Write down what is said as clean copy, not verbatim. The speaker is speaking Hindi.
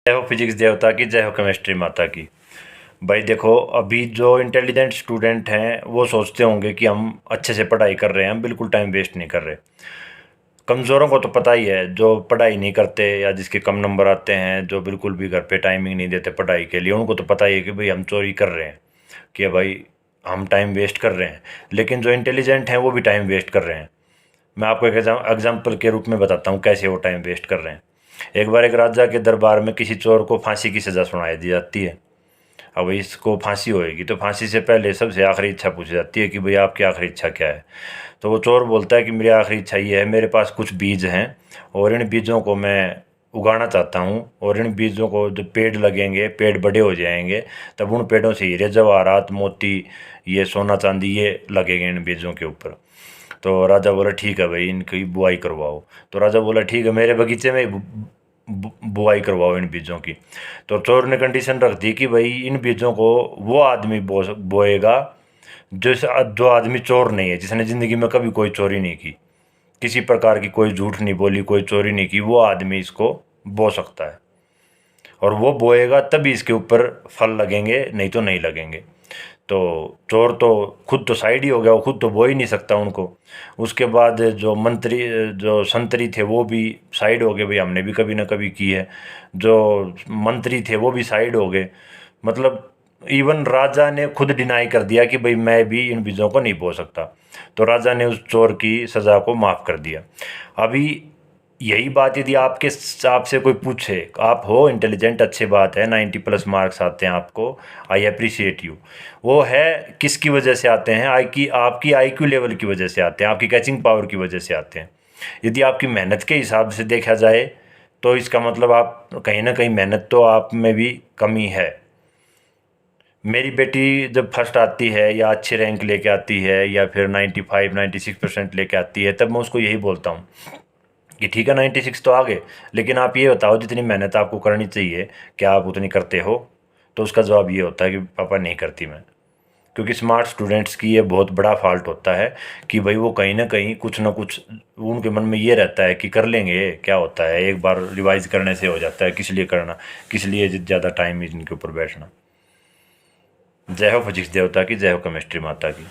जय हो फिजिक्स देवता की, जय हो केमिस्ट्री माता की। भाई देखो, अभी जो इंटेलिजेंट स्टूडेंट हैं वो सोचते होंगे कि हम अच्छे से पढ़ाई कर रहे हैं, हम बिल्कुल टाइम वेस्ट नहीं कर रहे। कमज़ोरों को तो पता ही है, जो पढ़ाई नहीं करते या जिसके कम नंबर आते हैं, जो बिल्कुल भी घर पे टाइमिंग नहीं देते पढ़ाई के लिए, उनको तो पता ही है कि भाई हम चोरी कर रहे हैं, कि भाई हम टाइम वेस्ट कर रहे हैं। लेकिन जो इंटेलिजेंट हैं वो भी टाइम वेस्ट कर रहे हैं। मैं आपको एक एग्जाम्पल के रूप में बताता हूँ कैसे वो टाइम वेस्ट कर रहे हैं। एक बार एक राजा के दरबार में किसी चोर को फांसी की सज़ा सुनाई दी जाती है। अब इसको फांसी होएगी तो फांसी से पहले सबसे आखिरी इच्छा पूछी जाती है कि भाई आपकी आखिरी इच्छा क्या है। तो वो चोर बोलता है कि मेरी आखिरी इच्छा ये है, मेरे पास कुछ बीज हैं और इन बीजों को मैं उगाना चाहता हूँ, और इन बीजों को जब पेड़ लगेंगे, पेड़ बड़े हो जाएंगे, तब उन पेड़ों से हीरे जवाहरात मोती, ये सोना चांदी, ये लगेंगे इन बीजों के ऊपर। तो राजा बोला ठीक है भाई, इनकी बुआई करवाओ। तो राजा बोला ठीक है, मेरे बगीचे में बुआई करवाओ इन बीजों की। तो चोर ने कंडीशन रख दी कि भाई इन बीजों को वो आदमी बोएगा जो आदमी चोर नहीं है, जिसने ज़िंदगी में कभी कोई चोरी नहीं की, किसी प्रकार की कोई झूठ नहीं बोली, कोई चोरी नहीं की, वो आदमी इसको बो सकता है। और वो बोएगा तभी इसके ऊपर फल लगेंगे, नहीं तो नहीं लगेंगे। तो चोर तो खुद तो साइड ही हो गया, वो खुद तो बो ही नहीं सकता उनको। उसके बाद जो मंत्री, जो संतरी थे वो भी साइड हो गए, भाई हमने भी कभी ना कभी की है। जो मंत्री थे वो भी साइड हो गए। मतलब इवन राजा ने खुद डिनाई कर दिया कि भाई मैं भी इन बीजों को नहीं बो सकता। तो राजा ने उस चोर की सज़ा को माफ़ कर दिया। अभी यही बात यदि आपसे कोई पूछे, आप हो इंटेलिजेंट, अच्छी बात है, 90+ मार्क्स आते हैं आपको, आई अप्रिशिएट यू, वो है किसकी वजह से आते हैं? आपकी आईक्यू लेवल की वजह से आते हैं, आपकी कैचिंग पावर की वजह से आते हैं। यदि आपकी मेहनत के हिसाब से देखा जाए तो इसका मतलब आप कहीं ना कहीं मेहनत तो आप में भी कमी है। मेरी बेटी जब फर्स्ट आती है या अच्छे रैंक लेके आती है या फिर 95-96% लेके आती है, तब मैं उसको यही बोलता हूँ कि ठीक है 96 तो आ गए, लेकिन आप ये बताओ जितनी मेहनत आपको करनी चाहिए क्या आप उतनी करते हो? तो उसका जवाब ये होता है कि पापा नहीं करती मैं। क्योंकि स्मार्ट स्टूडेंट्स की ये बहुत बड़ा फॉल्ट होता है कि भाई वो कहीं ना कुछ उनके मन में ये रहता है कि कर लेंगे, क्या होता है, एक बार रिवाइज करने से हो जाता है, किस लिए करना, किस लिए ज़्यादा टाइम इनके ऊपर बैठना। जय हो फिजिक्स देवता की, जय हो केमिस्ट्री माता की।